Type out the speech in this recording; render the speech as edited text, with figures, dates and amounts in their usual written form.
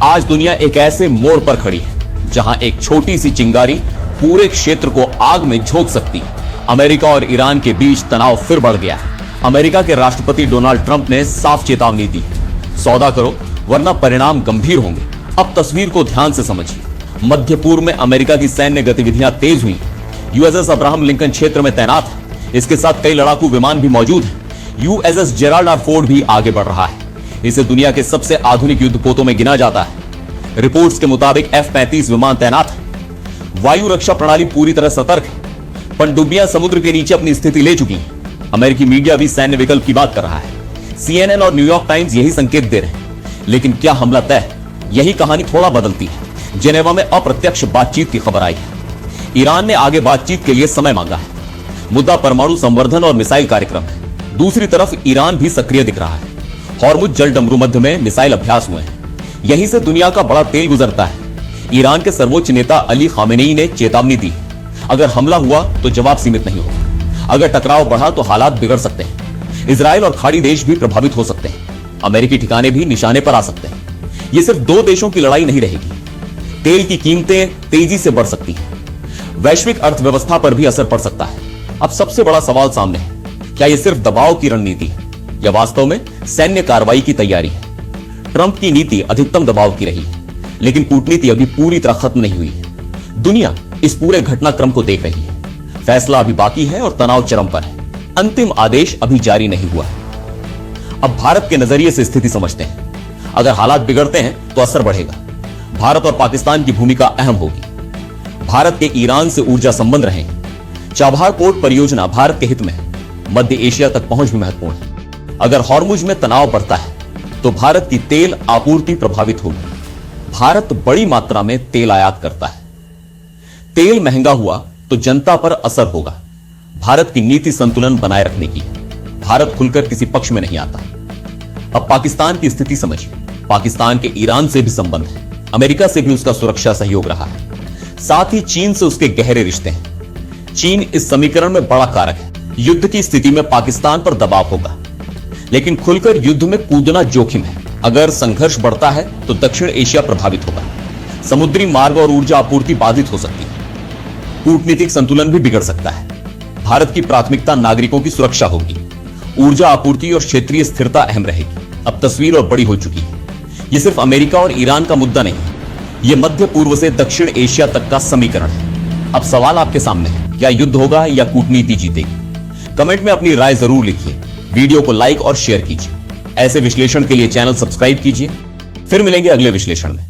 आज दुनिया एक ऐसे मोड़ पर खड़ी है जहां एक छोटी सी चिंगारी पूरे क्षेत्र को आग में झोंक सकती है। अमेरिका और ईरान के बीच तनाव फिर बढ़ गया है। अमेरिका के राष्ट्रपति डोनाल्ड ट्रंप ने साफ चेतावनी दी, सौदा करो वरना परिणाम गंभीर होंगे। अब तस्वीर को ध्यान से समझिए। मध्य पूर्व में अमेरिका की सैन्य गतिविधियां तेज हुई। यूएसएस अब्राहम लिंकन क्षेत्र में तैनात है। इसके साथ कई लड़ाकू विमान भी मौजूद हैं। यूएसएस जेराल्ड आर फोर्ड भी आगे बढ़ रहा है। इसे दुनिया के सबसे आधुनिक युद्धपोतों में गिना जाता है। रिपोर्ट्स के मुताबिक F-35 विमान तैनात है। वायु रक्षा प्रणाली पूरी तरह सतर्क है। पनडुब्बियां समुद्र के नीचे अपनी स्थिति ले चुकी हैं। अमेरिकी मीडिया भी सैन्य विकल्प की बात कर रहा है। CNN और न्यूयॉर्क टाइम्स यही संकेत दे रहे हैं। लेकिन क्या हमला तय? यही कहानी थोड़ा बदलती है। जेनेवा में अप्रत्यक्ष बातचीत की खबर आई है। ईरान ने आगे बातचीत के लिए समय मांगा है। मुद्दा परमाणु संवर्धन और मिसाइल कार्यक्रम है। दूसरी तरफ ईरान भी सक्रिय दिख रहा है। हॉर्मुज जलडमरू मध्य में मिसाइल अभ्यास हुए हैं। यहीं से दुनिया का बड़ा तेल गुजरता है। ईरान के सर्वोच्च नेता अली खामेनेई ने चेतावनी दी, अगर हमला हुआ तो जवाब सीमित नहीं होगा। अगर टकराव बढ़ा तो हालात बिगड़ सकते हैं। इजराइल और खाड़ी देश भी प्रभावित हो सकते हैं। अमेरिकी ठिकाने भी निशाने पर आ सकते हैं। यह सिर्फ दो देशों की लड़ाई नहीं रहेगी। तेल की कीमतें तेजी से बढ़ सकती हैं। वैश्विक अर्थव्यवस्था पर भी असर पड़ सकता है। अब सबसे बड़ा सवाल सामने है, क्या यह सिर्फ दबाव की रणनीति है या वास्तव में सैन्य कार्रवाई की तैयारी है? ट्रंप की नीति अधिकतम दबाव की रही है, लेकिन कूटनीति अभी पूरी तरह खत्म नहीं हुई है। दुनिया इस पूरे घटनाक्रम को देख रही है। फैसला अभी बाकी है और तनाव चरम पर है। अंतिम आदेश अभी जारी नहीं हुआ है। अब भारत के नजरिए से स्थिति समझते हैं। अगर हालात बिगड़ते हैं तो असर बढ़ेगा। भारत और पाकिस्तान की भूमिका अहम होगी। भारत के ईरान से ऊर्जा संबंध रहे। चाबहार पोर्ट परियोजना भारत के हित में है। मध्य एशिया तक पहुंच भी महत्वपूर्ण है। अगर हॉर्मुज में तनाव बढ़ता है तो भारत की तेल आपूर्ति प्रभावित होगी। भारत बड़ी मात्रा में तेल आयात करता है। तेल महंगा हुआ तो जनता पर असर होगा। भारत की नीति संतुलन बनाए रखने की है। भारत खुलकर किसी पक्ष में नहीं आता। अब पाकिस्तान की स्थिति समझिए। पाकिस्तान के ईरान से भी संबंध है। अमेरिका से भी उसका सुरक्षा सहयोग रहा है। साथ ही चीन से उसके गहरे रिश्ते हैं। चीन इस समीकरण में बड़ा कारक है। युद्ध की स्थिति में पाकिस्तान पर दबाव होगा, लेकिन खुलकर युद्ध में कूदना जोखिम है। अगर संघर्ष बढ़ता है तो दक्षिण एशिया प्रभावित होगा। समुद्री मार्ग और ऊर्जा आपूर्ति बाधित हो सकती है। कूटनीतिक संतुलन भी बिगड़ सकता है। भारत की प्राथमिकता नागरिकों की सुरक्षा होगी। ऊर्जा आपूर्ति और क्षेत्रीय स्थिरता अहम रहेगी। अब तस्वीर और बड़ी हो चुकी है। यह सिर्फ अमेरिका और ईरान का मुद्दा नहीं है। यह मध्य पूर्व से दक्षिण एशिया तक का समीकरण है। अब सवाल आपके सामने है, क्या युद्ध होगा या कूटनीति जीतेगी? कमेंट में अपनी राय जरूर लिखिए। वीडियो को लाइक और शेयर कीजिए। ऐसे विश्लेषण के लिए चैनल सब्सक्राइब कीजिए। फिर मिलेंगे अगले विश्लेषण में।